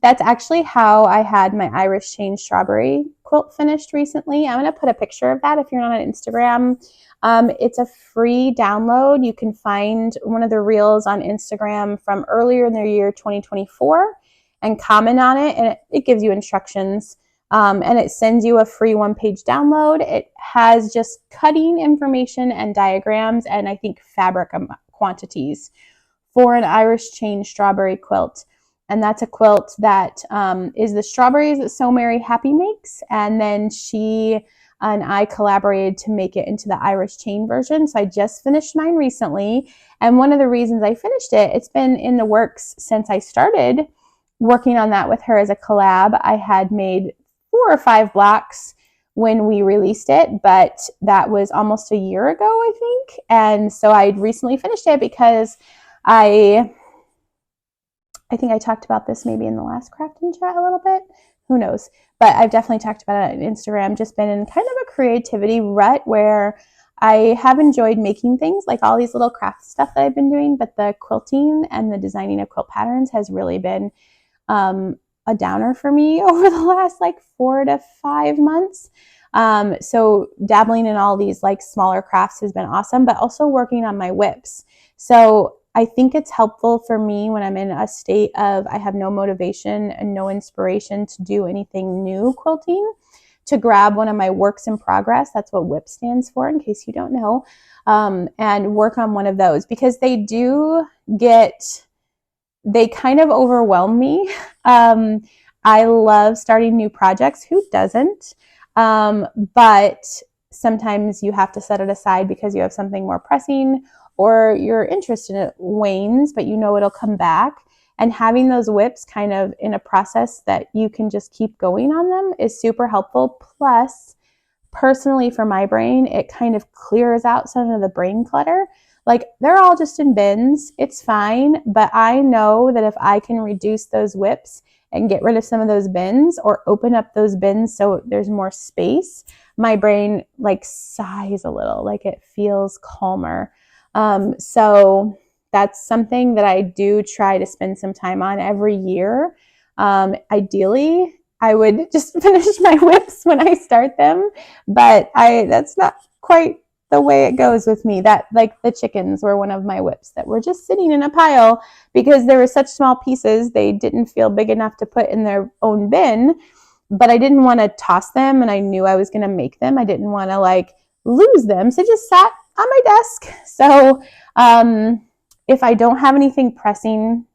that's actually how I had my Irish chain strawberry quilt finished recently. I'm going to put a picture of that if you're not on Instagram. It's a free download. You can find one of the reels on Instagram from earlier in the year 2024 and comment on it, and it gives you instructions. And it sends you a free one-page download. It has just cutting information and diagrams, and I think fabric quantities for an Irish chain strawberry quilt. And that's a quilt that is the strawberries that Sew Mary Happy makes. And then she and I collaborated to make it into the Irish chain version. So I just finished mine recently. And one of the reasons I finished it, it's been in the works since I started working on that with her as a collab. I had made 4 or 5 blocks when we released it, but that was almost a year ago, I think. And so I recently finished it because I think I talked about this maybe in the last crafting chat a little bit. Who knows? But I've definitely talked about it on Instagram, just been in kind of a creativity rut where I have enjoyed making things, like all these little craft stuff that I've been doing, but the quilting and the designing of quilt patterns has really been a downer for me over the last like 4 to 5 months. So dabbling in all these like smaller crafts has been awesome, but also working on my whips. So I think it's helpful for me when I'm in a state of I have no motivation and no inspiration to do anything new quilting, to grab one of my works in progress. That's what WIP stands for, in case you don't know, and work on one of those, because they kind of overwhelm me. I love starting new projects. Who doesn't? But sometimes you have to set it aside because you have something more pressing, or your interest in it wanes, but you know it'll come back. And having those whips kind of in a process that you can just keep going on them is super helpful. Plus, personally for my brain, it kind of clears out some of the brain clutter. Like, they're all just in bins. It's fine. But I know that if I can reduce those whips and get rid of some of those bins, or open up those bins so there's more space, my brain like sighs a little, like it feels calmer. So that's something that I do try to spend some time on every year. Ideally, I would just finish my whips when I start them, but that's not quite the way it goes with me. That, like, the chickens were one of my whips that were just sitting in a pile because they were such small pieces. They didn't feel big enough to put in their own bin, but I didn't want to toss them, and I knew I was going to make them. I didn't want to like lose them. So I just sat on my desk. So if I don't have anything pressing,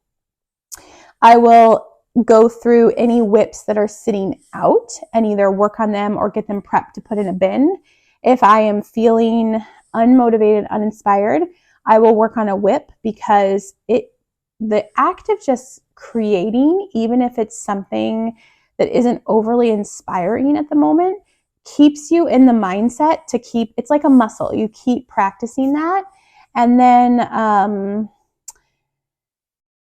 I will go through any whips that are sitting out and either work on them or get them prepped to put in a bin. If I am feeling unmotivated, uninspired, I will work on a whip because the act of just creating, even if it's something that isn't overly inspiring at the moment, keeps you in the mindset to keep, it's like a muscle. You keep practicing that. And then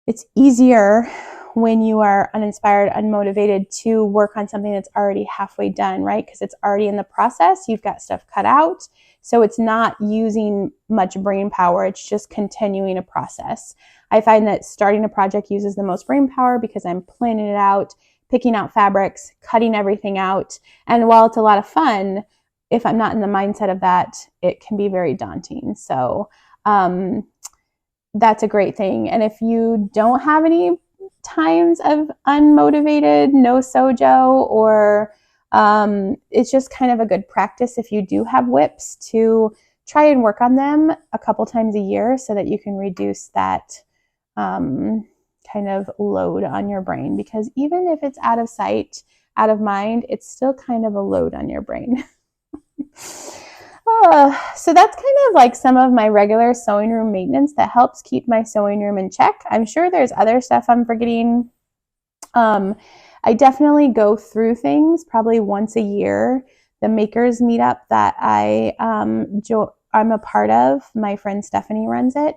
it's easier when you are uninspired, unmotivated to work on something that's already halfway done, right? Because it's already in the process. You've got stuff cut out. So it's not using much brain power. It's just continuing a process. I find that starting a project uses the most brain power because I'm planning it out, picking out fabrics, cutting everything out. And while it's a lot of fun, if I'm not in the mindset of that, it can be very daunting. So that's a great thing. And if you don't have any times of unmotivated, no sojo, or it's just kind of a good practice if you do have whips to try and work on them a couple times a year so that you can reduce that kind of load on your brain, because even if it's out of sight, out of mind, it's still kind of a load on your brain. So that's kind of like some of my regular sewing room maintenance that helps keep my sewing room in check. I'm sure there's other stuff I'm forgetting. I definitely go through things probably once a year. The makers meetup that I'm a part of, my friend Stephanie runs it.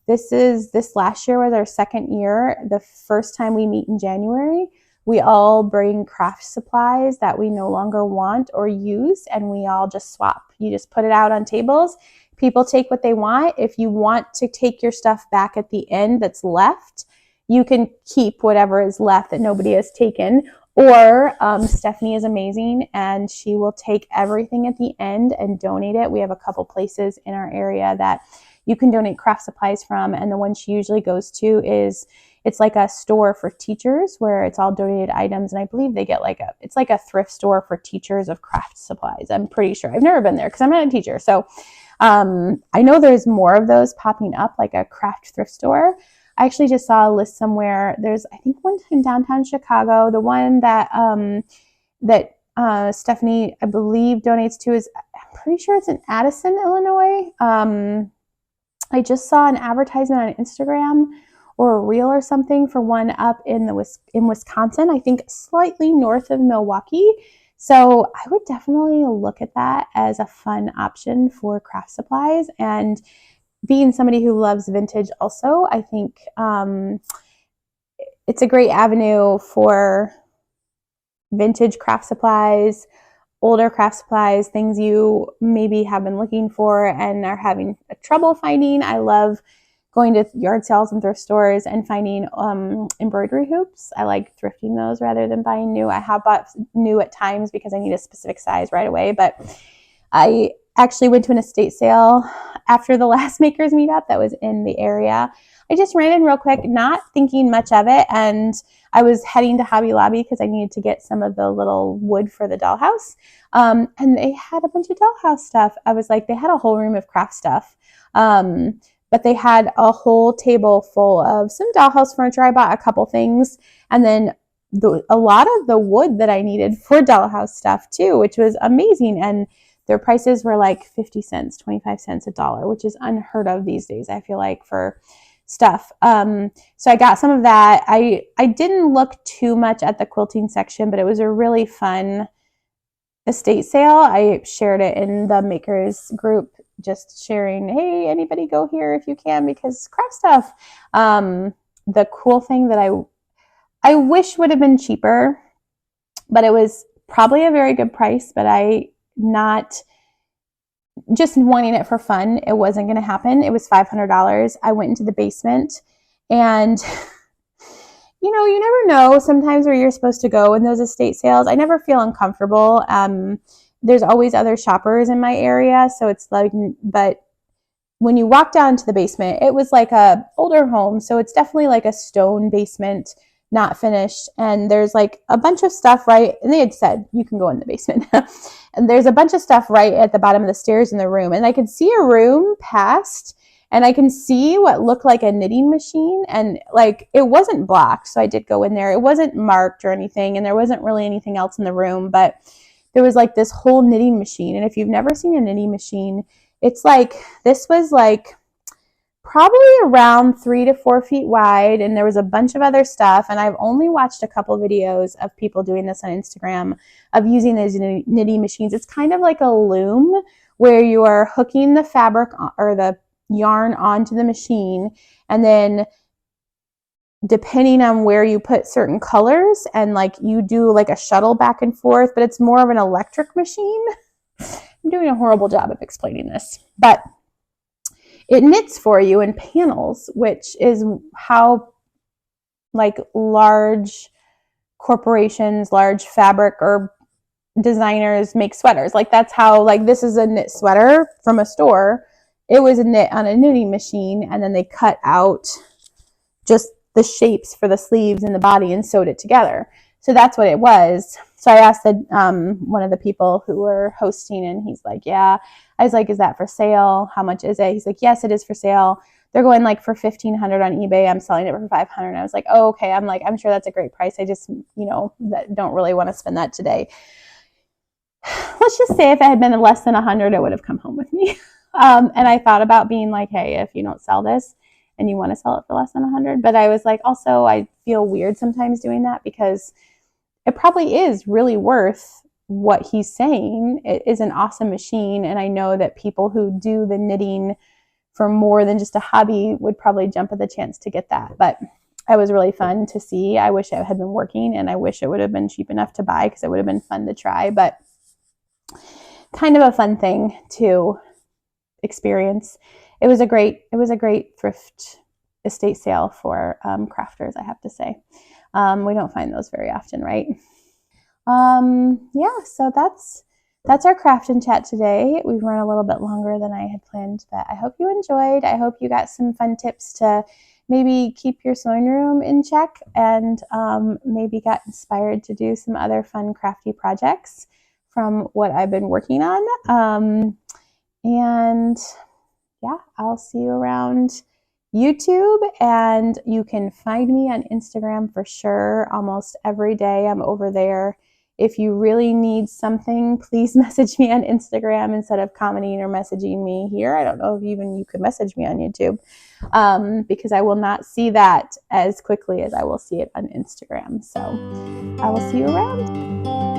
This last year was our second year. The first time we meet in January, we all bring craft supplies that we no longer want or use, and we all just swap. You just put it out on tables. People take what they want. If you want to take your stuff back at the end that's left, you can keep whatever is left that nobody has taken. Or Stephanie is amazing, and she will take everything at the end and donate it. We have a couple places in our area that you can donate craft supplies from, and the one she usually goes to is, it's like a store for teachers where it's all donated items, and I believe they get it's like a thrift store for teachers of craft supplies. I'm pretty sure. I've never been there because I'm not a teacher. So I know there's more of those popping up, like a craft thrift store. I actually just saw a list somewhere. There's, I think, one in downtown Chicago. The one that Stephanie, I believe, donates to is, I'm pretty sure it's in Addison, Illinois. I just saw an advertisement on Instagram or a reel or something for one up in Wisconsin, I think slightly north of Milwaukee. So I would definitely look at that as a fun option for craft supplies. And being somebody who loves vintage also, I think it's a great avenue for vintage craft supplies, older craft supplies, things you maybe have been looking for and are having trouble finding. I love going to yard sales and thrift stores and finding embroidery hoops. I like thrifting those rather than buying new. I have bought new at times because I need a specific size right away, but I actually went to an estate sale after the last makers meetup that was in the area. I just ran in real quick, not thinking much of it, and I was heading to Hobby Lobby because I needed to get some of the little wood for the dollhouse, and they had a bunch of dollhouse stuff. I was like, they had a whole room of craft stuff, but they had a whole table full of some dollhouse furniture. I bought a couple things, and then a lot of the wood that I needed for dollhouse stuff too, which was amazing. And their prices were like 50 cents, 25 cents, $1, which is unheard of these days, I feel like, for stuff. So I got some of that. I didn't look too much at the quilting section, but it was a really fun estate sale. I shared it in the makers group, just sharing, hey, anybody go here if you can, because craft stuff. The cool thing that I wish would have been cheaper, but it was probably a very good price, but I not just wanting it for fun. It wasn't going to happen. It was $500. I went into the basement, and you never know sometimes where you're supposed to go in those estate sales. I never feel uncomfortable. there's always other shoppers in my area. So it's like, but when you walk down to the basement, it was like a older home. So it's definitely like a stone basement, not finished. And there's like a bunch of stuff, right? And they had said, you can go in the basement. And there's a bunch of stuff right at the bottom of the stairs in the room. And I could see a room past, and I can see what looked like a knitting machine. And like, it wasn't blocked. So I did go in there. It wasn't marked or anything. And there wasn't really anything else in the room, but there was like this whole knitting machine. And if you've never seen a knitting machine, it's like, this was like probably around 3 to 4 feet wide, and there was a bunch of other stuff. And I've only watched a couple videos of people doing this on Instagram of using those knitting machines. It's kind of like a loom where you are hooking the fabric or the yarn onto the machine, and then depending on where you put certain colors, and like you do like a shuttle back and forth, but it's more of an electric machine. I'm doing a horrible job of explaining this, but it knits for you in panels, which is how like large corporations, large fabric or designers make sweaters. Like that's how, like this is a knit sweater from a store. It was a knit on a knitting machine, and then they cut out just the shapes for the sleeves and the body and sewed it together. So that's what it was. So I asked one of the people who were hosting, and he's like, yeah. I was like, is that for sale? How much is it? He's like, yes, it is for sale. They're going like for $1,500 on eBay. I'm selling it for $500. And I was like, oh, okay. I'm like, I'm sure that's a great price. I just, don't really want to spend that today. Let's just say if it had been less than 100, it would have come home with me. And I thought about being like, hey, if you don't sell this and you want to sell it for less than 100, but I was like, also, I feel weird sometimes doing that because it probably is really worth what he's saying. It is an awesome machine, and I know that people who do the knitting for more than just a hobby would probably jump at the chance to get that. But it was really fun to see. I wish it had been working, and I wish it would have been cheap enough to buy because it would have been fun to try, but kind of a fun thing to experience. It was a great thrift estate sale for crafters, I have to say. We don't find those very often, right? Yeah, so that's our craft and chat today. We've run a little bit longer than I had planned, but I hope you enjoyed. I hope you got some fun tips to maybe keep your sewing room in check, and maybe got inspired to do some other fun crafty projects from what I've been working on. And yeah, I'll see you around YouTube, and you can find me on Instagram for sure. Almost every day I'm over there. If you really need something, please message me on Instagram instead of commenting or messaging me here. I don't know if even you could message me on YouTube, because I will not see that as quickly as I will see it on Instagram. So I will see you around.